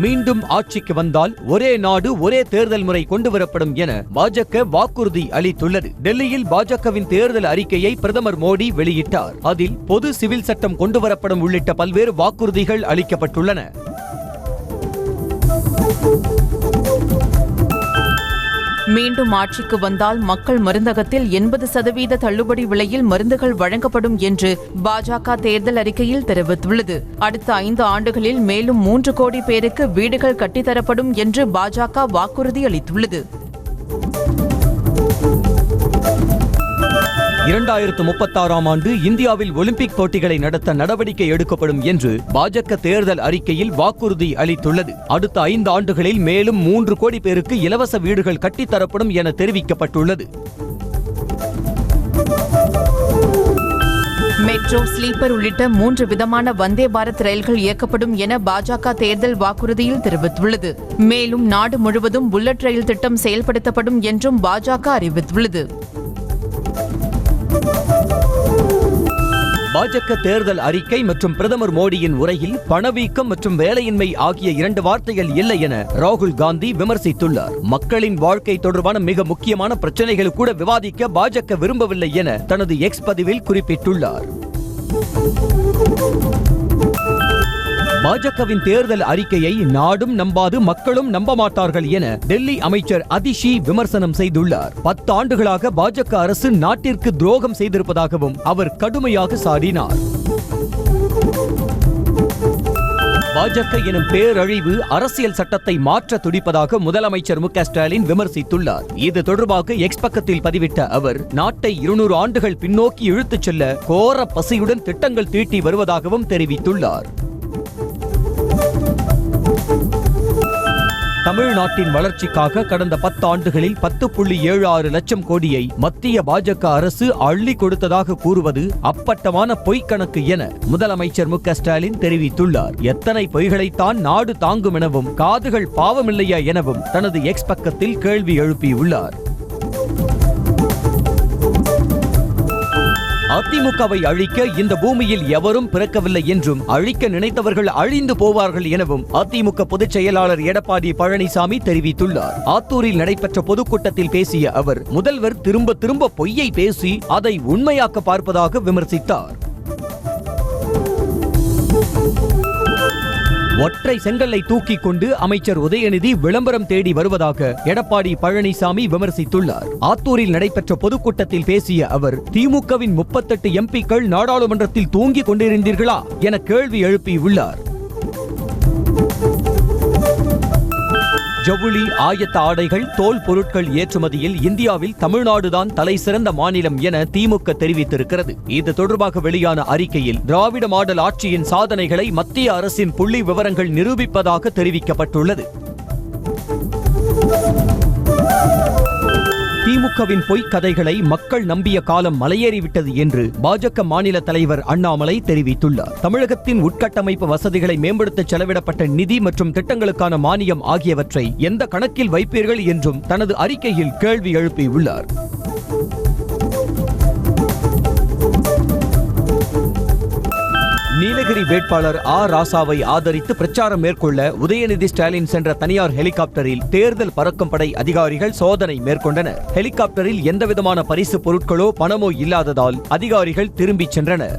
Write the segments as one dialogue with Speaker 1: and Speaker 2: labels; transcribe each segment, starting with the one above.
Speaker 1: மீண்டும் ஆட்சிக்கு வந்தால் ஒரே நாடு ஒரே தேர்தல் முறை கொண்டுவரப்படும் என பாஜக வாக்குறுதி அளித்துள்ளது. டெல்லியில் பாஜகவின் தேர்தல் அறிக்கையை பிரதமர் மோடி வெளியிட்டார். அதில் பொது சிவில் சட்டம் கொண்டுவரப்படும் உள்ளிட்ட பல்வேறு வாக்குறுதிகள் அளிக்கப்பட்டுள்ளன.
Speaker 2: மீண்டும் ஆட்சிக்கு வந்தால் மக்கள் மருந்தகத்தில் 80% தள்ளுபடி விலையில் மருந்துகள் வழங்கப்படும் என்று பாஜக தேர்தல் அறிக்கையில் தெரிவித்துள்ளது. அடுத்த 5 ஆண்டுகளில் மேலும் 3 கோடி பேருக்கு வீடுகள் கட்டித்தரப்படும் என்று பாஜக வாக்குறுதி அளித்துள்ளது.
Speaker 1: 2036ஆம் ஆண்டு இந்தியாவில் ஒலிம்பிக் போட்டிகளை நடத்த நடவடிக்கை எடுக்கப்படும் என்று பாஜக தேர்தல் அறிக்கையில் வாக்குறுதி அளித்துள்ளது. அடுத்த 5 ஆண்டுகளில் மேலும் 3 கோடி பேருக்கு இலவச வீடுகள் கட்டித்தரப்படும் என தெரிவிக்கப்பட்டுள்ளது.
Speaker 2: மெட்ரோ, ஸ்லீப்பர் உள்ளிட்ட 3 விதமான வந்தே பாரத் ரயில்கள் இயக்கப்படும் என பாஜக தேர்தல் வாக்குறுதியில் தெரிவித்துள்ளது. மேலும் நாடு முழுவதும் புல்லட் ரயில் திட்டம் செயல்படுத்தப்படும் என்றும் பாஜக அறிவித்துள்ளது.
Speaker 1: பாஜக தேர்தல் அறிக்கை மற்றும் பிரதமர் மோடியின் உரையில் பணவீக்கம் மற்றும் வேலையின்மை ஆகிய 2 வார்த்தைகள் இல்லை என ராகுல் காந்தி விமர்சித்துள்ளார். மக்களின் வாழ்க்கை தொடர்பான மிக முக்கியமான பிரச்சனைகள் கூட விவாதிக்க பாஜக விரும்பவில்லை என தனது எக்ஸ் பதிவில் குறிப்பிட்டுள்ளார். பாஜகவின் தேர்தல் அறிக்கையை நாடும் நம்பாது மக்களும் நம்ப மாட்டார்கள் என டெல்லி அமைச்சர் அதிஷி விமர்சனம் செய்துள்ளார். 10 ஆண்டுகளாக பாஜக அரசு நாட்டிற்கு துரோகம் செய்திருப்பதாகவும் அவர் கடுமையாக சாடினார். பாஜக எனும் பேரழிவு அரசியல் சட்டத்தை மாற்ற துடிப்பதாக முதலமைச்சர் மு க ஸ்டாலின் விமர்சித்துள்ளார். இது தொடர்பாக எக்ஸ் பக்கத்தில் பதிவிட்ட அவர் நாட்டை 200 ஆண்டுகள் பின்னோக்கி இழுத்துச் செல்ல கோர பசியுடன் திட்டங்கள் தீட்டி வருவதாகவும் தெரிவித்துள்ளார். தமிழ்நாட்டின் வளர்ச்சிக்காக கடந்த 10 ஆண்டுகளில் 10.76 லட்சம் கோடியை மத்திய பாஜக அரசு அள்ளி கொடுத்ததாக கூறுவது அப்பட்டமான பொய்க்கணக்கு என முதலமைச்சர் மு க ஸ்டாலின் தெரிவித்துள்ளார். எத்தனை பொய்களைத்தான் நாடு தாங்கும் எனவும் காதுகள் பாவமில்லையா எனவும் தனது எக்ஸ் பக்கத்தில் கேள்வி எழுப்பியுள்ளார். அதிமுகவை அழிக்க இந்த பூமியில் எவரும் பிறக்கவில்லை என்றும் அழிக்க நினைத்தவர்கள் அழிந்து போவார்கள் எனவும் அதிமுக பொதுச் செயலாளர் எடப்பாடி பழனிசாமி தெரிவித்துள்ளார். ஆத்தூரில் நடைபெற்ற பொதுக்கூட்டத்தில் பேசிய அவர் முதல்வர் திரும்ப திரும்ப பொய்யை பேசி அதை உண்மையாக்க பார்ப்பதாக விமர்சித்தார். ஒற்றை செங்கல்லை தூக்கிக் கொண்டு அமைச்சர் உதயநிதி விளம்பரம் தேடி வருவதாக எடப்பாடி பழனிசாமி விமர்சித்துள்ளார். ஆத்தூரில் நடைபெற்ற பொதுக்கூட்டத்தில் பேசிய அவர் திமுகவின் 38 எம்பிக்கள் நாடாளுமன்றத்தில் தூங்கிக் கொண்டிருந்தீர்களா என கேள்வி எழுப்பியுள்ளார். ஜவுளி, ஆயத்த ஆடைகள், தோல் பொருட்கள் ஏற்றுமதியில் இந்தியாவில் தமிழ்நாடுதான் தலை சிறந்த மாநிலம் என திமுக தெரிவித்திருக்கிறது. இது தொடர்பாக வெளியான அறிக்கையில் திராவிட மாடல் ஆட்சியின் சாதனைகளை மத்திய அரசின் புள்ளி விவரங்கள் நிரூபிப்பதாக தெரிவிக்கப்பட்டுள்ளது. திமுகவின் பொய்க் கதைகளை மக்கள் நம்பிய காலம் மலையேறிவிட்டது என்று பாஜக மாநில தலைவர் அண்ணாமலை தெரிவித்துள்ளார். தமிழகத்தின் உட்கட்டமைப்பு வசதிகளை மேம்படுத்த செலவிடப்பட்ட நிதி மற்றும் திட்டங்களுக்கான மானியம் ஆகியவற்றை எந்த கணக்கில் வைப்பீர்கள் என்றும் தனது அறிக்கையில் கேள்வி எழுப்பியுள்ளார். நீலகிரி வேட்பாளர் ஆ ராசாவை ஆதரித்து பிரச்சாரம் மேற்கொள்ள உதயநிதி ஸ்டாலின் சென்ற தனியார் ஹெலிகாப்டரில் தேர்தல் பறக்கும் படை அதிகாரிகள் சோதனை மேற்கொண்டனர். ஹெலிகாப்டரில் எந்தவிதமான பரிசு பொருட்களோ பணமோ இல்லாததால் அதிகாரிகள் திரும்பிச் சென்றனர்.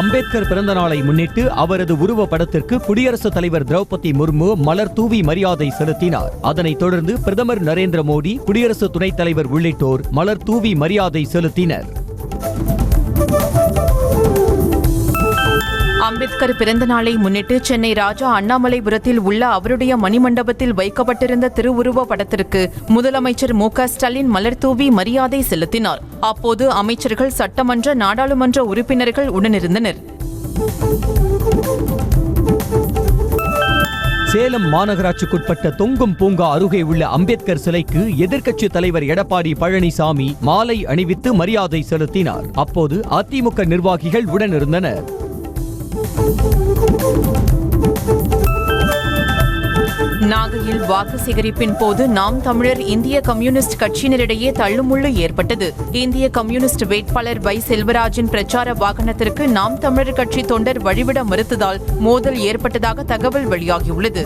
Speaker 1: அம்பேத்கர் பிறந்த நாளை முன்னிட்டு அவரது உருவ படத்திற்கு குடியரசுத் தலைவர் திரௌபதி முர்மு மலர் தூவி மரியாதை செலுத்தினார். அதனைத் தொடர்ந்து பிரதமர் நரேந்திர மோடி, குடியரசு துணைத் தலைவர் உள்ளிட்டோர் மலர் தூவி மரியாதை செலுத்தினர்.
Speaker 2: அம்பேத்கர் பிறந்த நாளை முன்னிட்டு சென்னை ராஜா அண்ணாமலைபுரத்தில் உள்ள அவருடைய மணிமண்டபத்தில் வைக்கப்பட்டிருந்த திருவுருவ படத்திற்கு முதலமைச்சர் மு க ஸ்டாலின் மலர் தூவி மரியாதை செலுத்தினார். அப்போது அமைச்சர்கள், சட்டமன்ற, நாடாளுமன்ற உறுப்பினர்கள் உடனிருந்தனர்.
Speaker 1: சேலம் மாநகராட்சிக்குட்பட்ட தொங்கும் பூங்கா அருகே உள்ள அம்பேத்கர் சிலைக்கு எதிர்க்கட்சித் தலைவர் எடப்பாடி பழனிசாமி மாலை அணிவித்து மரியாதை செலுத்தினார். அப்போது அதிமுக நிர்வாகிகள் உடனிருந்தனர்.
Speaker 2: நாகையில் வாக்கு சேகரிப்பின் போது நாம் தமிழர் இந்திய கம்யூனிஸ்ட் கட்சியினரிடையே தள்ளுமுள்ளு ஏற்பட்டது. இந்திய கம்யூனிஸ்ட் வேட்பாளர் வை செல்வராஜின் பிரச்சார வாகனத்திற்கு நாம் தமிழர் கட்சி தொண்டர் வழிவிட மறுத்ததால் மோதல் ஏற்பட்டதாக தகவல் வெளியாகியுள்ளது.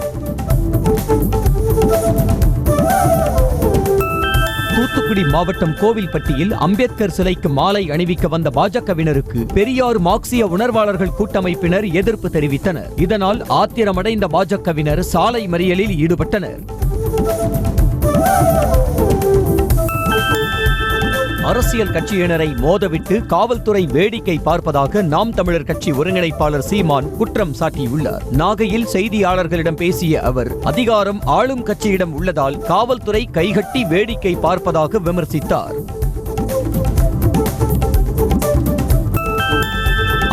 Speaker 1: தூத்துக்குடி மாவட்டம் கோவில்பட்டியில் அம்பேத்கர் சிலைக்கு மாலை அணிவிக்க வந்த பாஜகவினருக்கு பெரியார் மார்க்சிய உணர்வாளர்கள் கூட்டமைப்பினர் எதிர்ப்பு தெரிவித்தனர். இதனால் ஆத்திரமடைந்த பாஜகவினர் சாலை மறியலில் ஈடுபட்டனர். அரசியல் கட்சியினரை மோதவிட்டு காவல்துறை வேடிக்கை பார்ப்பதாக நாம் தமிழர் கட்சி ஒருங்கிணைப்பாளர் சீமான் குற்றம் சாட்டியுள்ளார். நாகையில் செய்தியாளர்களிடம் பேசிய அவர், அதிகாரம் ஆளும் கட்சியிடம் உள்ளதால் காவல்துறை கைகட்டி வேடிக்கை பார்ப்பதாக விமர்சித்தார்.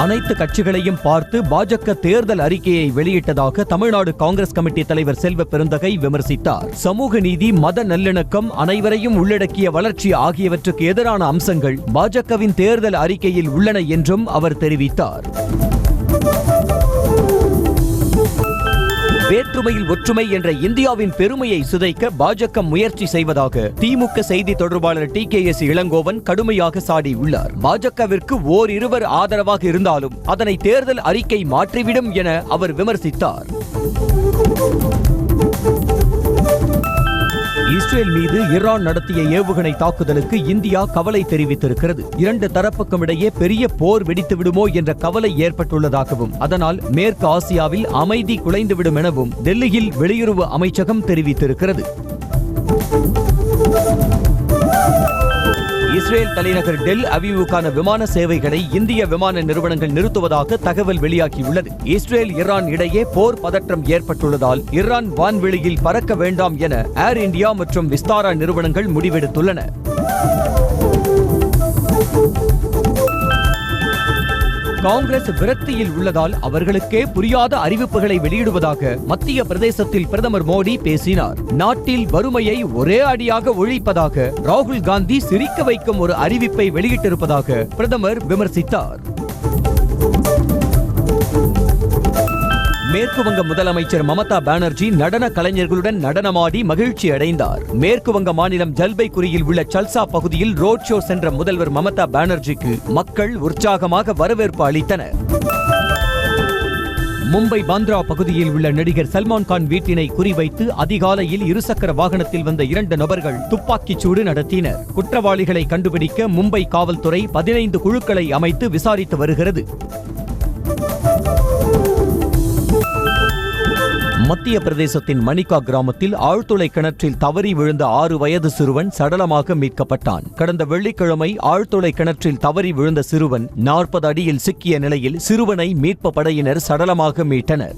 Speaker 1: அனைத்து கட்சிகளையும் பார்த்து பாஜக தேர்தல் அறிக்கையை வெளியிட்டதாக தமிழ்நாடு காங்கிரஸ் கமிட்டி தலைவர் செல்வ பெருந்தகை விமர்சித்தார். சமூக நீதி, மத நல்லிணக்கம், அனைவரையும் உள்ளடக்கிய வளர்ச்சி ஆகியவற்றுக்கு எதிரான அம்சங்கள் பாஜகவின் தேர்தல் அறிக்கையில் உள்ளன என்றும் அவர் தெரிவித்தார். வேற்றுமையில் ஒற்றுமை என்ற இந்தியாவின் பெருமையை சிதைக்க பாஜக முயற்சி செய்வதாக திமுக செய்தி தொடர்பாளர் TKS இளங்கோவன் கடுமையாக சாடியுள்ளார். பாஜகவிற்கு ஓரிருவர் ஆதரவாக இருந்தாலும் அதனை தேர்தல் அறிக்கை மாற்றிவிடும் என அவர் விமர்சித்தார். இஸ்ரேல் மீது ஈரான் நடத்திய ஏவுகணை தாக்குதலுக்கு இந்தியா கவலை தெரிவித்திருக்கிறது. இரண்டு தரப்புக்கும் இடையே பெரிய போர் வெடித்துவிடுமோ என்ற கவலை ஏற்பட்டுள்ளதாகவும் அதனால் மேற்கு ஆசியாவில் அமைதி குலைந்துவிடும் எனவும் டெல்லியில் வெளியுறவு அமைச்சகம் தெரிவித்திருக்கிறது. இஸ்ரேல் தலைநகர் டெல் அவிவுக்கான விமான சேவைகளை இந்திய விமான நிறுவனங்கள் நிறுத்துவதாக தகவல் வெளியாகியுள்ளது. இஸ்ரேல் ஈரான் இடையே போர் பதற்றம் ஏற்பட்டுள்ளதால் ஈரான் வான்வெளியில் பறக்க வேண்டாம் என ஏர் இந்தியா மற்றும் விஸ்தாரா நிறுவனங்கள் முடிவெடுத்துள்ளன. காங்கிரஸ் விரக்தியில் உள்ளதால் அவர்களுக்கே புரியாத அறிவிப்புகளை வெளியிடுவதாக மத்திய பிரதேசத்தில் பிரதமர் மோடி பேசினார். நாட்டில் வறுமையை ஒரே அடியாக ஒழிப்பதாக ராகுல் காந்தி சிரிக்க வைக்கும் ஒரு அறிவிப்பை வெளியிட்டிருப்பதாக பிரதமர் விமர்சித்தார். மேற்குவங்க முதலமைச்சர் மமதா பானர்ஜி நடன கலைஞர்களுடன் நடனமாடி மகிழ்ச்சி அடைந்தார். மேற்குவங்க மாநிலம் ஜல்பைகுரியில் உள்ள சல்சா பகுதியில் ரோட் ஷோ சென்ற முதல்வர் மமதா பானர்ஜிக்கு மக்கள் உற்சாகமாக வரவேற்பு அளித்தனர். மும்பை பாந்த்ரா பகுதியில் உள்ள நடிகர் சல்மான் கான் வீட்டினை குறிவைத்து அதிகாலையில் இருசக்கர வாகனத்தில் வந்த 2 நபர்கள் துப்பாக்கிச் சூடு நடத்தினர். குற்றவாளிகளை கண்டுபிடிக்க மும்பை காவல்துறை 15 குழுக்களை அமைத்து விசாரித்து வருகிறது. மத்திய பிரதேசத்தின் மணிகா கிராமத்தில் ஆழ்துளை கிணற்றில் தவறி விழுந்த 6 வயது சிறுவன் சடலமாக மீட்கப்பட்டான். கடந்த வெள்ளிக்கிழமை ஆழ்துளை கிணற்றில் தவறி விழுந்த சிறுவன் 40 அடியில் சிக்கிய நிலையில் சிறுவனை மீட்பு படையினர் சடலமாக மீட்டனர்.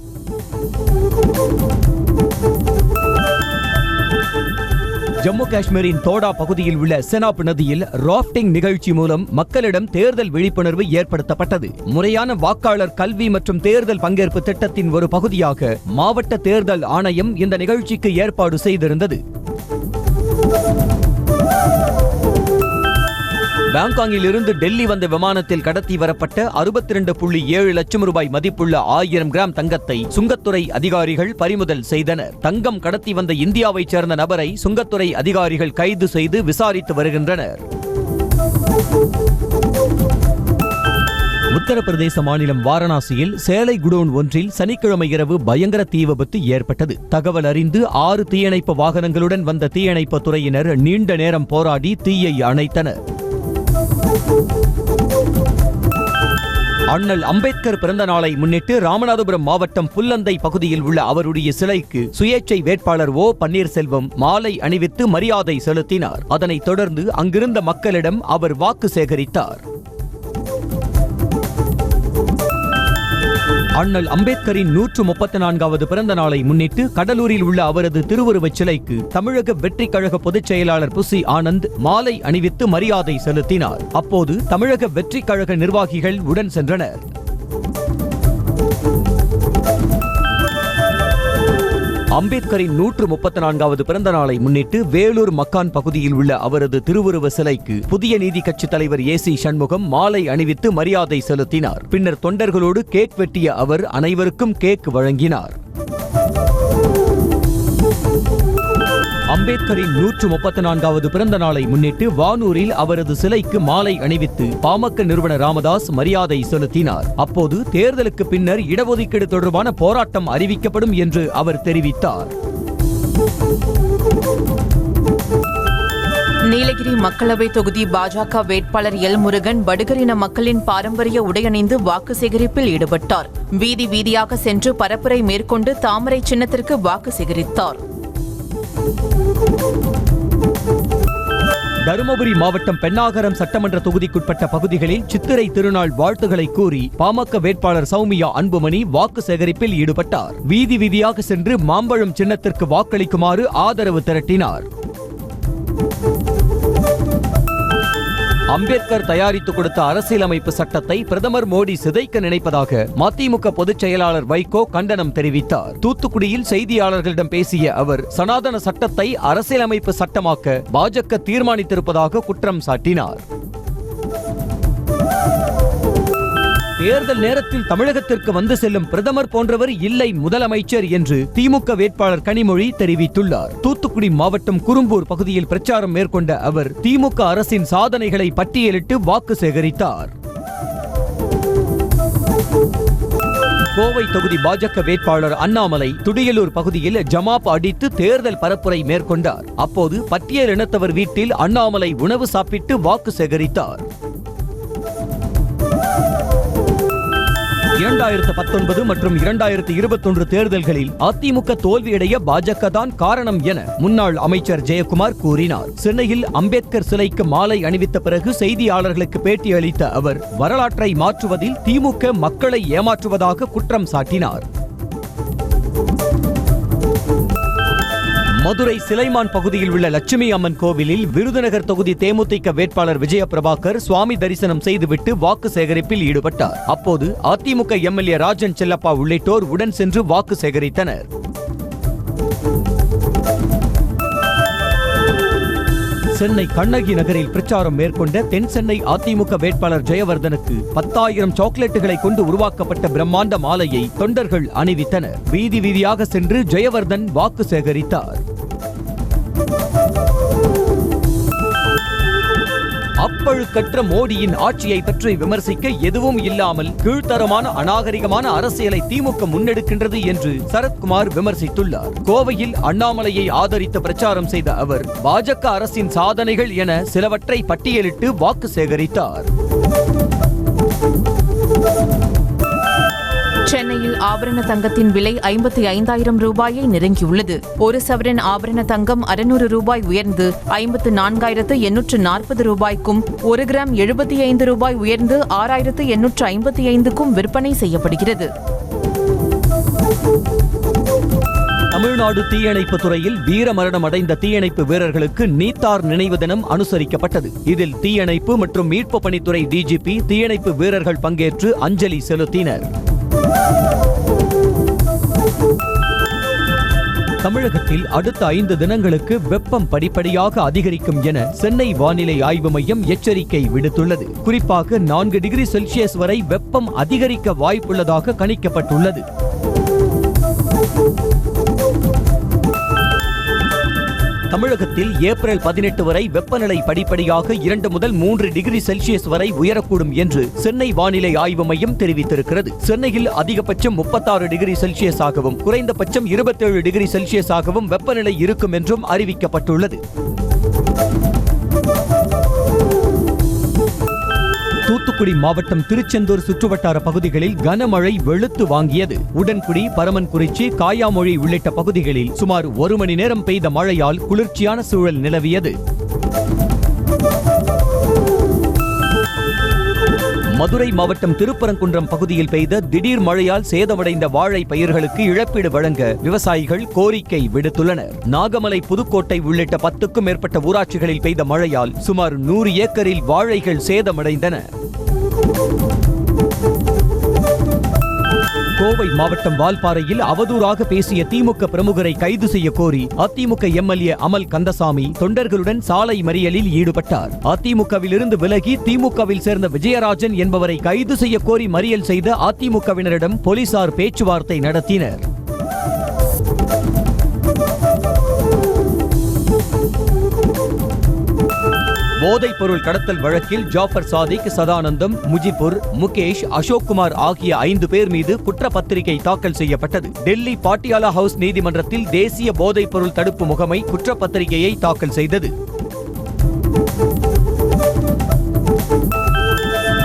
Speaker 1: ஜம்மு காஷ்மீரின் தோடா பகுதியில் உள்ள செனாப் நதியில் ராஃப்டிங் நிகழ்ச்சி மூலம் மக்களிடம் தேர்தல் விழிப்புணர்வு ஏற்படுத்தப்பட்டது. முறையான வாக்காளர் கல்வி மற்றும் தேர்தல் பங்கேற்பு திட்டத்தின் ஒரு பகுதியாக மாவட்ட தேர்தல் ஆணையம் இந்த நிகழ்ச்சிக்கு ஏற்பாடு செய்திருந்தது. பாங்காங்கில் இருந்து டெல்லி வந்த விமானத்தில் கடத்தி வரப்பட்ட 62.7 லட்சம் ரூபாய் மதிப்புள்ள 1000 கிராம் தங்கத்தை சுங்கத்துறை அதிகாரிகள் பறிமுதல் செய்தனர். தங்கம் கடத்தி வந்த இந்தியாவைச் சேர்ந்த நபரை சுங்கத்துறை அதிகாரிகள் கைது செய்து விசாரித்து வருகின்றனர். உத்தரப்பிரதேச மாநிலம் வாரணாசியில் சேலை குடோன் ஒன்றில் சனிக்கிழமை இரவு பயங்கர தீ விபத்து ஏற்பட்டது. தகவல் அறிந்து 6 தீயணைப்பு வாகனங்களுடன் வந்த தீயணைப்பு துறையினர் நீண்ட நேரம் போராடி தீயை அணைத்தனர். அண்ணல் அம்பேத்கர் பிறந்த நாளை முன்னிட்டு ராமநாதபுரம் மாவட்டம் புல்லந்தை பகுதியில் உள்ள அவருடைய சிலைக்கு சுயேட்சை வேட்பாளர் ஓ பன்னீர்செல்வம் மாலை அணிவித்து மரியாதை செலுத்தினார். அதனைத் தொடர்ந்து அங்கிருந்த மக்களிடம் அவர் வாக்கு சேகரித்தார். அண்ணல் அம்பேத்கரின் 134வது பிறந்த நாளை முன்னிட்டு கடலூரில் உள்ள அவரது திருவுருவச் சிலைக்கு தமிழக வெற்றிக் கழக பொதுச் செயலாளர் புசி ஆனந்த் மாலை அணிவித்து மரியாதை செலுத்தினார். அப்போது தமிழக வெற்றிக் கழக நிர்வாகிகள் உடன் சென்றனர். அம்பேத்கரின் 134வது பிறந்த நாளை முன்னிட்டு வேலூர் மக்கான் பகுதியில் உள்ள அவரது திருவுருவ சிலைக்கு புதிய நீதி கட்சி தலைவர் ஏசி சண்முகம் மாலை அணிவித்து மரியாதை செலுத்தினார். பின்னர் தொண்டர்களோடு கேக் வெட்டிய அவர் அனைவருக்கும் கேக் வழங்கினார். அம்பேத்கரின் 134வது பிறந்த நாளை முன்னிட்டு வானூரில் அவரது சிலைக்கு மாலை அணிவித்து பாமக நிறுவனர் ராமதாஸ் மரியாதை செலுத்தினார். அப்போது தேர்தலுக்கு பின்னர் இடஒதுக்கீடு தொடர்பான போராட்டம் அறிவிக்கப்படும் என்று அவர் தெரிவித்தார்.
Speaker 2: நீலகிரி மக்களவை தொகுதி பாஜக வேட்பாளர் எல் முருகன் படுகரின மக்களின் பாரம்பரிய உடையணிந்து வாக்கு சேகரிப்பில் ஈடுபட்டார். வீதி வீதியாக சென்று பரப்புரை மேற்கொண்டு தாமரை சின்னத்திற்கு வாக்கு சேகரித்தார்.
Speaker 1: தருமபுரி மாவட்டம் பென்னாகரம் சட்டமன்ற தொகுதிக்குட்பட்ட பகுதிகளில் சித்திரை திருநாள் வாழ்த்துக்களை கூறி பாமக வேட்பாளர் சௌமியா அன்புமணி வாக்கு சேகரிப்பில் ஈடுபட்டார். வீதி வீதியாக சென்று மாம்பழம் சின்னத்திற்கு வாக்களிக்குமாறு ஆதரவு திரட்டினார். அம்பேத்கர் தயாரித்து கொடுத்த அரசியலமைப்பு சட்டத்தை பிரதமர் மோடி சிதைக்க நினைப்பதாக மதிமுக பொதுச் செயலாளர் வைகோ கண்டனம் தெரிவித்தார். தூத்துக்குடியில் செய்தியாளர்களிடம் பேசிய அவர் சனாதன சட்டத்தை அரசியலமைப்பு சட்டமாக்க பாஜக தீர்மானித்திருப்பதாக குற்றம் சாட்டினார். தேர்தல் நேரத்தில் தமிழகத்திற்கு வந்து செல்லும் பிரதமர் போன்றவர் இல்லை முதலமைச்சர் என்று திமுக வேட்பாளர் கனிமொழி தெரிவித்துள்ளார். தூத்துக்குடி மாவட்டம் குரும்பூர் பகுதியில் பிரச்சாரம் மேற்கொண்ட அவர் திமுக அரசின் சாதனைகளை பட்டியலிட்டு வாக்கு சேகரித்தார். கோவை தொகுதி பாஜக வேட்பாளர் அண்ணாமலை துடியலூர் பகுதியில் ஜமாப் அடித்து தேர்தல் பரப்புரை மேற்கொண்டார். அப்போது பட்டியல் இனத்தவர் வீட்டில் அண்ணாமலை உணவு சாப்பிட்டு வாக்கு சேகரித்தார். 2019 மற்றும் 2021 தேர்தல்களில் அதிமுக தோல்வியடைய பாஜக தான் காரணம் என முன்னாள் அமைச்சர் ஜெயக்குமார் கூறினார். சென்னையில் அம்பேத்கர் சிலைக்கு மாலை அணிவித்த பிறகு செய்தியாளர்களுக்கு பேட்டியளித்த அவர் வரலாற்றை மாற்றுவதில் திமுக மக்களை ஏமாற்றுவதாக குற்றம் சாட்டினார். மதுரை சிலைமான் பகுதியில் உள்ள லட்சுமி அம்மன் கோவிலில் விருதுநகர் தொகுதி தேமுதிக வேட்பாளர் விஜயபிரபாகர் சுவாமி தரிசனம் செய்துவிட்டு வாக்கு சேகரிப்பில் ஈடுபட்டார். அப்போது அதிமுக எம்எல்ஏ ராஜன் செல்லப்பா உள்ளிட்டோர் உடன் சென்று வாக்கு சேகரித்தனர். சென்னை கண்ணகி நகரில் பிரச்சாரம் மேற்கொண்ட தென் சென்னை அதிமுக வேட்பாளர் ஜெயவர்தனுக்கு 10,000 சாக்லேட்டுகளை கொண்டு உருவாக்கப்பட்ட பிரம்மாண்ட மாலையை தொண்டர்கள் அணிவித்தனர். வீதி வீதியாக சென்று ஜெயவர்தன் வாக்கு சேகரித்தார். அப்பழுக்கற்ற மோடியின் ஆட்சியை பற்றி விமர்சிக்க எதுவும் இல்லாமல் கீழ்த்தரமான அநாகரிகமான அரசியலை திமுக முன்னெடுக்கின்றது என்று சரத்குமார் விமர்சித்துள்ளார். கோவையில் அண்ணாமலையை ஆதரித்து பிரச்சாரம் செய்த அவர் பாஜக அரசின் சாதனைகள் என சிலவற்றை பட்டியலிட்டு வாக்கு சேகரித்தார்.
Speaker 2: சென்னையில் ஆபரண தங்கத்தின் விலை 55,000 ரூபாயை நெருங்கியுள்ளது. ஒரு சவரன் ஆபரண தங்கம் 600 ரூபாய் உயர்ந்து 54,840 ரூபாய்க்கும், 1 கிராம் 75 ரூபாய் உயர்ந்து 6,855க்கும் விற்பனை செய்யப்படுகிறது.
Speaker 1: தமிழ்நாடு தீயணைப்பு துறையில் வீரமரணம் அடைந்த தீயணைப்பு வீரர்களுக்கு நீத்தார் நினைவு தினம் அனுசரிக்கப்பட்டது. இதில் தீயணைப்பு மற்றும் மீட்பு பணித்துறை டிஜிபி தீயணைப்பு வீரர்கள் பங்கேற்று அஞ்சலி செலுத்தினர். தமிழகத்தில் அடுத்த 5 தினங்களுக்கு வெப்பம் படிப்படியாக அதிகரிக்கும் என சென்னை வானிலை ஆய்வு மையம் எச்சரிக்கை விடுத்துள்ளது. குறிப்பாக 4 டிகிரி செல்சியஸ் வரை வெப்பம் அதிகரிக்க வாய்ப்புள்ளதாக கணிக்கப்பட்டுள்ளது. தமிழகத்தில் ஏப்ரல் 18 வரை வெப்பநிலை படிப்படியாக 2 முதல் 3 டிகிரி செல்சியஸ் வரை உயரக்கூடும் என்று சென்னை வானிலை ஆய்வு மையம் தெரிவித்திருக்கிறது. சென்னையில் அதிகபட்சம் 36 டிகிரி செல்சியஸ் ஆகவும் குறைந்தபட்சம் 27 டிகிரி செல்சியஸ் ஆகவும் வெப்பநிலை இருக்கும் என்றும் அறிவிக்கப்பட்டுள்ளது. தூத்துக்குடி மாவட்டம் திருச்செந்தூர் சுற்றுவட்டார பகுதிகளில் கனமழை வெளுத்து வாங்கியது. உடன்குடி, பரமன்குறிச்சி, காயாமொழி உள்ளிட்ட பகுதிகளில் சுமார் 1 மணி நேரம் பெய்த மழையால் குளிர்ச்சியான சூழல் நிலவியது. மதுரை மாவட்டம் திருப்பரங்குன்றம் பகுதியில் பெய்த திடீர் மழையால் சேதமடைந்த வாழை பயிர்களுக்கு இழப்பீடு வழங்க விவசாயிகள் கோரிக்கை விடுத்துள்ளனர். நாகமலை, புதுக்கோட்டை உள்ளிட்ட 10க்கும் மேற்பட்ட ஊராட்சிகளில் பெய்த மழையால் சுமார் 100 ஏக்கரில் வாழைகள் சேதமடைந்தன. கோவை மாவட்டம் வால்பாறையில் அவதூறாக பேசிய திமுக பிரமுகரை கைது செய்ய கோரி அதிமுக எம்எல்ஏ அமல் கந்தசாமி தொண்டர்களுடன் சாலை மறியலில் ஈடுபட்டார். அதிமுகவிலிருந்து விலகி திமுகவில் சேர்ந்த விஜயராஜன் என்பவரை கைது செய்ய கோரி மறியல் செய்த அதிமுகவினரிடம் போலீசார் பேச்சுவார்த்தை நடத்தினர். போதைப் பொருள் கடத்தல் வழக்கில் ஜாஃபர் சாதிக், சதானந்தம், முஜிபுர், முகேஷ், அசோக்குமார் ஆகிய 5 பேர் மீது குற்றப்பத்திரிகை தாக்கல் செய்யப்பட்டது. டெல்லி பாட்டியாலா ஹவுஸ் நீதிமன்றத்தில் தேசிய போதைப் பொருள் தடுப்பு முகமை குற்றப்பத்திரிகையை தாக்கல் செய்தது.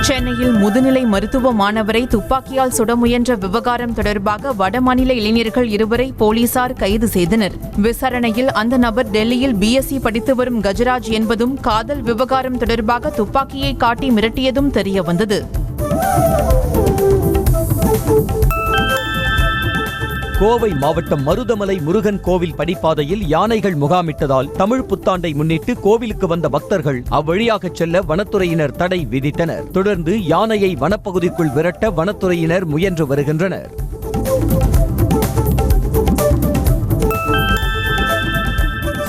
Speaker 2: சென்னையில் முதுநிலை மருத்துவ மாணவரை துப்பாக்கியால் சுட முயன்ற விவகாரம் தொடர்பாக வடமாநில இளைஞர்கள் 2 போலீசார் கைது செய்தனர். விசாரணையில் அந்த நபர் டெல்லியில் BSc படித்து வரும் கஜராஜ் என்பதும் காதல் விவகாரம் தொடர்பாக துப்பாக்கியை காட்டி மிரட்டியதும் தெரியவந்தது.
Speaker 1: கோவை மாவட்டம் மருதமலை முருகன் கோவில் படிப்பாதையில் யானைகள் முகாமிட்டதால் தமிழ் புத்தாண்டை முன்னிட்டு கோவிலுக்கு வந்த பக்தர்கள் அவ்வழியாக செல்ல வனத்துறையினர் தடை விதித்தனர். தொடர்ந்து யானையை வனப்பகுதிக்குள் விரட்ட வனத்துறையினர் முயன்று வருகின்றனர்.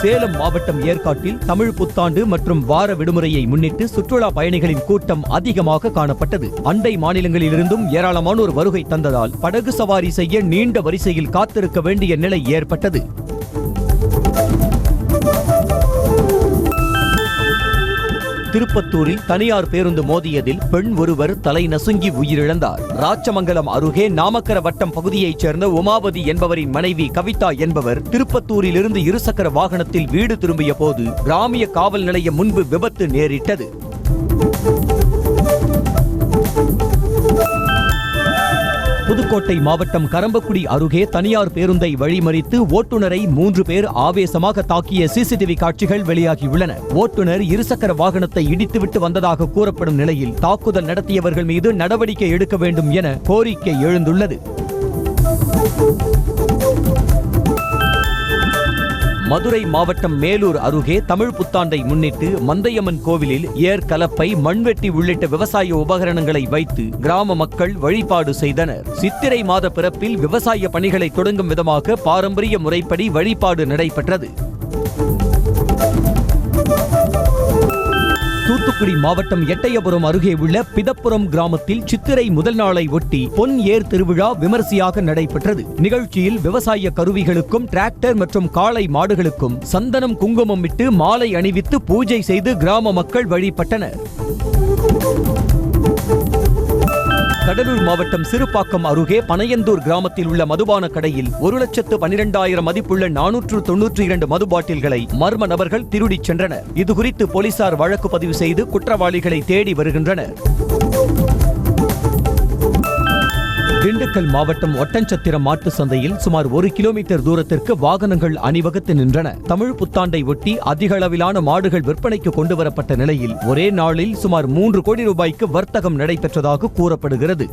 Speaker 1: சேலம் மாவட்டம் ஏற்காட்டில் தமிழ் புத்தாண்டு மற்றும் வார விடுமுறையை முன்னிட்டு சுற்றுலா பயணிகளின் கூட்டம் அதிகமாக காணப்பட்டது. அண்டை மாநிலங்களிலிருந்தும் ஏராளமானோர் வருகை தந்ததால் படகு சவாரி செய்ய நீண்ட வரிசையில் காத்திருக்க வேண்டிய நிலை ஏற்பட்டது. திருப்பத்தூரில் தனியார் பேருந்து மோதியதில் பெண் ஒருவர் தலை நசுங்கி உயிரிழந்தார். ராச்சமங்கலம் அருகே நாமக்கர வட்டம் பகுதியைச் சேர்ந்த உமாவதி என்பவரின் மனைவி கவிதா என்பவர் திருப்பத்தூரிலிருந்து இருசக்கர வாகனத்தில் வீடு திரும்பிய போது கிராமிய காவல் நிலையம் முன்பு விபத்து நேரிட்டது. புதுக்கோட்டை மாவட்டம் கரம்பக்குடி அருகே தனியார் பேருந்தை வழிமறித்து ஓட்டுநரை 3 பேர் ஆவேசமாக தாக்கிய CCTV காட்சிகள் வெளியாகியுள்ளன. ஓட்டுநர் இருசக்கர வாகனத்தை இடித்துவிட்டு வந்ததாக கூறப்படும் நிலையில் தாக்குதல் நடத்தியவர்கள் மீது நடவடிக்கை எடுக்க வேண்டும் என கோரிக்கை எழுந்துள்ளது. மதுரை மாவட்டம் மேலூர் அருகே தமிழ் புத்தாண்டை முன்னிட்டு மந்தையம்மன் கோவிலில் ஏர், கலப்பை, மண்வெட்டி உள்ளிட்ட விவசாய உபகரணங்களை வைத்து கிராம மக்கள் வழிபாடு செய்தனர். சித்திரை மாத பிறப்பில் விவசாய பணிகளை தொடங்கும் விதமாக பாரம்பரிய முறைப்படி வழிபாடு நடைபெற்றது. தூத்துக்குடி மாவட்டம் எட்டயபுரம் அருகே உள்ள பிதப்புரம் கிராமத்தில் சித்திரை முதல் நாளை ஒட்டி பொன் ஏர் திருவிழா விமரிசையாக நடைபெற்றது. நிகழ்ச்சியில் விவசாய கருவிகளுக்கும் டிராக்டர் மற்றும் காளை மாடுகளுக்கும் சந்தனம், குங்குமம் இட்டு மாலை அணிவித்து பூஜை செய்து கிராம மக்கள் வழிபட்டனர். கடலூர் மாவட்டம் சிறுபாக்கம் அருகே பனையந்தூர் கிராமத்தில் உள்ள மதுபான கடையில் 1,12,000 மதிப்புள்ள 492 மது பாட்டில்களை மர்ம நபர்கள் திருடிச் சென்றனர். இதுகுறித்து போலீசார் வழக்கு பதிவு செய்து குற்றவாளிகளை தேடி வருகின்றனர். திண்டுக்கல் மாவட்டம் ஒட்டன்சத்திரம் மாட்டு சந்தையில் சுமார் 1 கிலோமீட்டர் தூரத்திற்கு வாகனங்கள் அணிவகுத்து நின்றன. தமிழ் புத்தாண்டை ஒட்டி அதிக அளவிலான மாடுகள் விற்பனைக்கு கொண்டுவரப்பட்ட நிலையில் ஒரே நாளில் சுமார் 3 கோடி ரூபாய்க்கு வர்த்தகம் நடைபெற்றதாக கூறப்படுகிறது.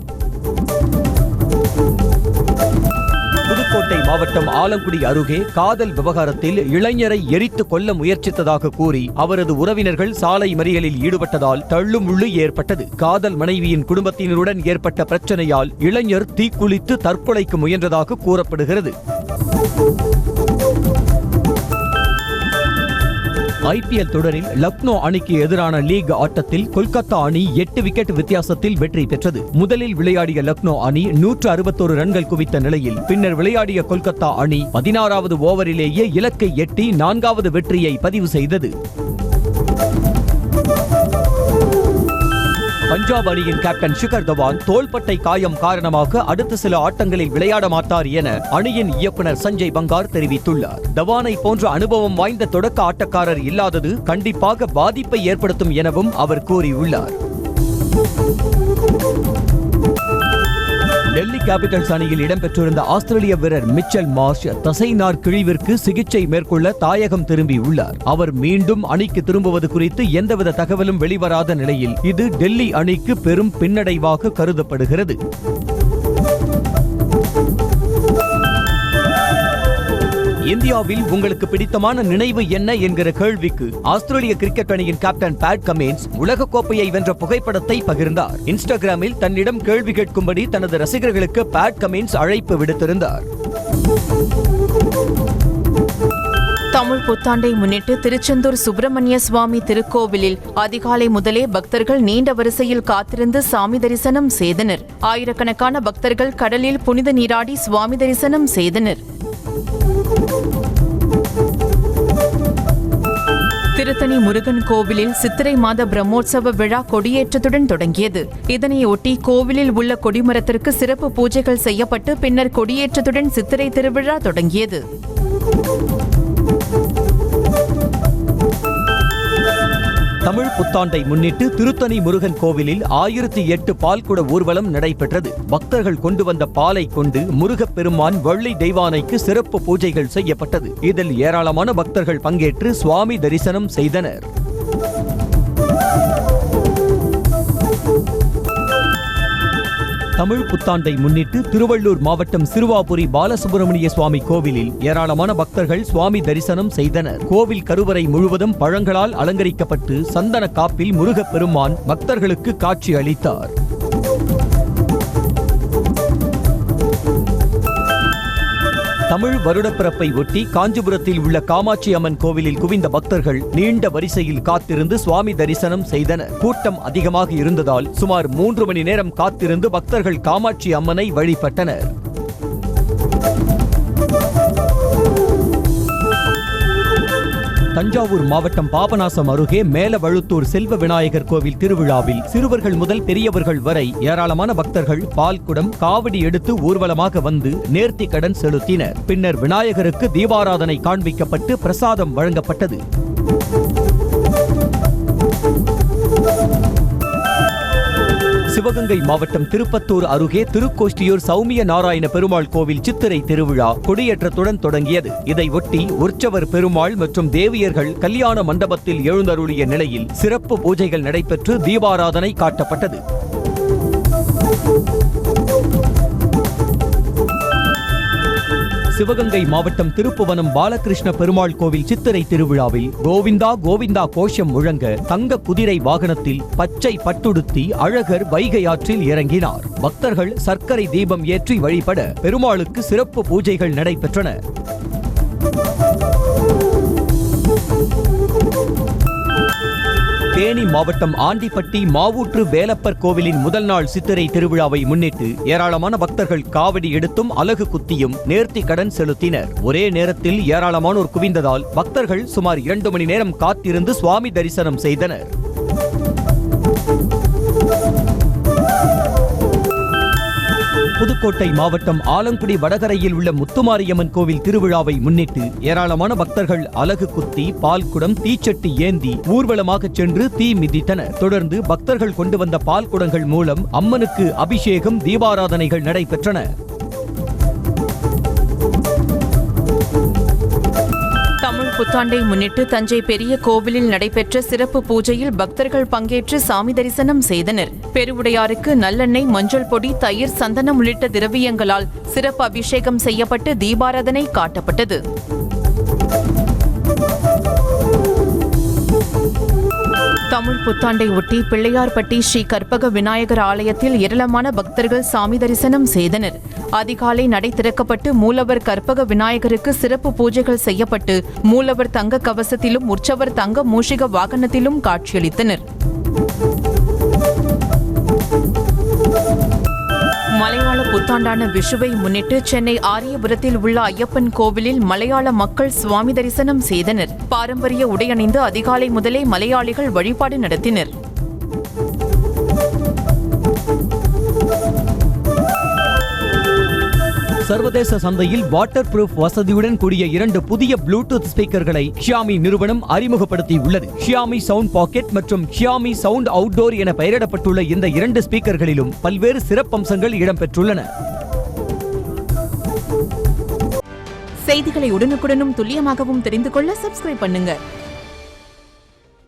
Speaker 1: புதுக்கோட்டை மாவட்டம் ஆலங்குடி அருகே காதல் விவகாரத்தில் இளைஞரை எரித்து கொல்ல முயற்சித்ததாக கூறி அவரது உறவினர்கள் சாலை மறியலில் ஈடுபட்டதால் தள்ளுமுள்ளு ஏற்பட்டது. காதல் மனைவியின் குடும்பத்தினருடன் ஏற்பட்ட பிரச்சனையால் இளைஞர் தீக்குளித்து தற்கொலைக்கு முயன்றதாக கூறப்படுகிறது. IPL தொடரில் லக்னோ அணிக்கு எதிரான லீக் ஆட்டத்தில் கொல்கத்தா அணி 8 விக்கெட் வித்தியாசத்தில் வெற்றி பெற்றது. முதலில் விளையாடிய லக்னோ அணி 161 ரன்கள் குவித்த நிலையில் பின்னர் விளையாடிய கொல்கத்தா அணி 16வது ஓவரிலேயே இலக்கை எட்டி 4வது வெற்றியை பதிவு செய்தது. பஞ்சாப் அணியின் கேப்டன் ஷிகர் தவான் தோள்பட்டை காயம் காரணமாக அடுத்த சில ஆட்டங்களில் விளையாட மாட்டார் என அணியின் இயக்குனர் சஞ்சய் பங்கார் தெரிவித்துள்ளார். தவானை போன்ற அனுபவம் வாய்ந்த தொடக்க ஆட்டக்காரர் இல்லாதது கண்டிப்பாக பாதிப்பை ஏற்படுத்தும் எனவும் அவர் கூறியுள்ளார். டெல்லி கேபிட்டல்ஸ் அணியில் இடம்பெற்றிருந்த ஆஸ்திரேலிய வீரர் மிச்சல் மார்ஷ் தசைநார் கிழிவிற்கு சிகிச்சை மேற்கொள்ள தாயகம் திரும்பியுள்ளார். அவர் மீண்டும் அணிக்கு திரும்புவது குறித்து எந்தவித தகவலும் வெளிவராத நிலையில் இது டெல்லி அணிக்கு பெரும் பின்னடைவாக கருதப்படுகிறது. இந்தியாவில் உங்களுக்கு பிடித்தமான நினைவு என்ன என்கிற கேள்விக்கு ஆஸ்திரேலிய கிரிக்கெட் அணியின் கேப்டன் பேட் கமின்ஸ் உலகக்கோப்பையை வென்ற புகைப்படத்தை பகிர்ந்தார். இன்ஸ்டாகிராமில் தன்னிடம் கேள்வி கேட்கும்படி தனது ரசிகர்களுக்கு பேட் கமின்ஸ் அழைப்பு விடுத்திருந்தார்.
Speaker 2: தமிழ் புத்தாண்டை முன்னிட்டு திருச்செந்தூர் சுப்பிரமணிய சுவாமி திருக்கோவிலில் அதிகாலை முதலே பக்தர்கள் நீண்ட வரிசையில் காத்திருந்து சாமி தரிசனம் செய்தனர். ஆயிரக்கணக்கான பக்தர்கள் கடலில் புனித நீராடி சுவாமி தரிசனம் செய்தனர். திருத்தணி முருகன் கோவிலில் சித்திரை மாத பிரம்மோற்சவ விழா கொடியேற்றத்துடன் தொடங்கியது. இதனையொட்டி கோவிலில் உள்ள கொடிமரத்திற்கு சிறப்பு பூஜைகள் செய்யப்பட்டு பின்னர் கொடியேற்றத்துடன் சித்திரை திருவிழா தொடங்கியது.
Speaker 1: தமிழ் புத்தாண்டை முன்னிட்டு திருத்தணி முருகன் கோவிலில் 1008 பால்குட ஊர்வலம் நடைபெற்றது. பக்தர்கள் கொண்டு வந்த பாலை கொண்டு முருகப்பெருமான் வெள்ளி தெய்வானைக்கு சிறப்பு பூஜைகள் செய்யப்பட்டது. இதில் ஏராளமான பக்தர்கள் பங்கேற்று சுவாமி தரிசனம் செய்தனர். தமிழ் புத்தாண்டை முன்னிட்டு திருவள்ளூர் மாவட்டம் சிறுவாபுரி பாலசுப்பிரமணிய சுவாமி கோவிலில் ஏராளமான பக்தர்கள் சுவாமி தரிசனம் செய்தனர். கோவில் கருவறை முழுவதும் பழங்களால் அலங்கரிக்கப்பட்டு சந்தன காப்பில் முருகப்பெருமான் பக்தர்களுக்கு காட்சி அளித்தார். தமிழ் வருடப்பிறப்பை ஒட்டி காஞ்சிபுரத்தில் உள்ள காமாட்சி அம்மன் கோவிலில் குவிந்த பக்தர்கள் நீண்ட வரிசையில் காத்திருந்து சுவாமி தரிசனம் செய்தனர். கூட்டம் அதிகமாக இருந்ததால் சுமார் 3 மணி நேரம் காத்திருந்து பக்தர்கள் காமாட்சி அம்மனை வழிபட்டனர். தஞ்சாவூர் மாவட்டம் பாபநாசம் அருகே மேலவழுத்தூர் செல்வ விநாயகர் கோவில் திருவிழாவில் சிறுவர்கள் முதல் பெரியவர்கள் வரை ஏராளமான பக்தர்கள் பால்குடம் காவடி எடுத்து ஊர்வலமாக வந்து நேர்த்தி கடன் செலுத்தினர். பின்னர் விநாயகருக்கு தீபாராதனை காண்பிக்கப்பட்டு பிரசாதம் வழங்கப்பட்டது. சிவகங்கை மாவட்டம் திருப்பத்தூர் அருகே திருக்கோஷ்டியூர் சௌமிய நாராயண பெருமாள் கோவில் சித்திரை திருவிழா கொடியேற்றத்துடன் தொடங்கியது. இதையொட்டி உற்சவர் பெருமாள் மற்றும் தேவியர்கள் கல்யாண மண்டபத்தில் எழுந்தருளிய நிலையில் சிறப்பு பூஜைகள் நடைபெற்று தீபாராதனை காட்டப்பட்டது. சிவகங்கை மாவட்டம் திருப்புவனம் பாலகிருஷ்ண பெருமாள் கோவில் சித்திரை திருவிழாவில் கோவிந்தா கோவிந்தா கோஷம் முழங்க தங்க குதிரை வாகனத்தில் பச்சை பட்டுடுத்தி அழகர் வைகை ஆற்றில் இறங்கினார். பக்தர்கள் சர்க்கரை தீபம் ஏற்றி வழிபட பெருமாளுக்கு சிறப்பு பூஜைகள் நடைபெற்றன. தேனி மாவட்டம் ஆண்டிப்பட்டி மாவூற்று வேலப்பர் கோவிலின் முதல் நாள் சித்திரை திருவிழாவை முன்னிட்டு ஏராளமான பக்தர்கள் காவடி எடுத்தும் அலகு குத்தியும் நேர்த்தி கடன் செலுத்தினர். ஒரே நேரத்தில் ஏராளமானோர் குவிந்ததால் பக்தர்கள் சுமார் 2 மணி நேரம் காத்திருந்து சுவாமி தரிசனம் செய்தனர். புதுக்கோட்டை மாவட்டம் ஆலங்குடி வடகரையில் உள்ள முத்துமாரியம்மன் கோவில் திருவிழாவை முன்னிட்டு ஏராளமான பக்தர்கள் அலகு குத்தி பால்குடம் தீச்சட்டி ஏந்தி ஊர்வலமாக சென்று தீ மிதித்தனர். தொடர்ந்து பக்தர்கள் கொண்டு வந்த பால்குடங்கள் மூலம் அம்மனுக்கு அபிஷேகம் தீபாராதனைகள் நடைபெற்றன.
Speaker 2: தமிழ் புத்தாண்டை முன்னிட்டு தஞ்சை பெரிய கோவிலில் நடைபெற்ற சிறப்பு பூஜையில் பக்தர்கள் பங்கேற்று சாமி தரிசனம் செய்தனர். பெருவுடையாருக்கு நல்லெண்ணெய், மஞ்சள் பொடி, தயிர், சந்தனம் உள்ளிட்ட திரவியங்களால் சிறப்பு அபிஷேகம் செய்யப்பட்டு தீபாராதனை காட்டப்பட்டது. தமிழ் புத்தாண்டை ஒட்டி பிள்ளையார்பட்டி ஸ்ரீ கற்பக விநாயகர் ஆலயத்தில் ஏராளமான பக்தர்கள் சாமி தரிசனம் செய்தனர். அதிகாலை நடை திறக்கப்பட்டு மூலவர் கற்பக விநாயகருக்கு சிறப்பு பூஜைகள் செய்யப்பட்டு மூலவர் தங்க கவசத்திலும் உற்சவர் தங்க மூஷிக வாகனத்திலும் காட்சியளித்தனர். மலையாள புத்தாண்டான விஷுவை முன்னிட்டு சென்னை ஆரியபுரத்தில் உள்ள ஐயப்பன் கோவிலில் மலையாள மக்கள் சுவாமி தரிசனம் செய்தனர். பாரம்பரிய உடையணிந்து அதிகாலை முதலே மலையாளிகள் வழிபாடு நடத்தினர்.
Speaker 1: சர்வதேச சந்தையில் வாட்டர் ப்ரூஃப் வசதியுடன் கூடிய 2 புதிய ப்ளூடூத் ஸ்பீக்கர்களை ஷியாமி நிறுவனம் அறிமுகப்படுத்தியுள்ளது. ஷியாமி சவுண்ட் பாக்கெட் மற்றும் ஷியாமி சவுண்ட் அவுட்டோர் என பெயரிடப்பட்டுள்ள இந்த 2 ஸ்பீக்கர்களிலும் பல்வேறு சிறப்பம்சங்கள் இடம்பெற்றுள்ளன.
Speaker 2: செய்திகளை உடனுக்குடனும் துல்லியமாகவும் தெரிந்து கொள்ள சப்ஸ்கிரைப் பண்ணுங்க.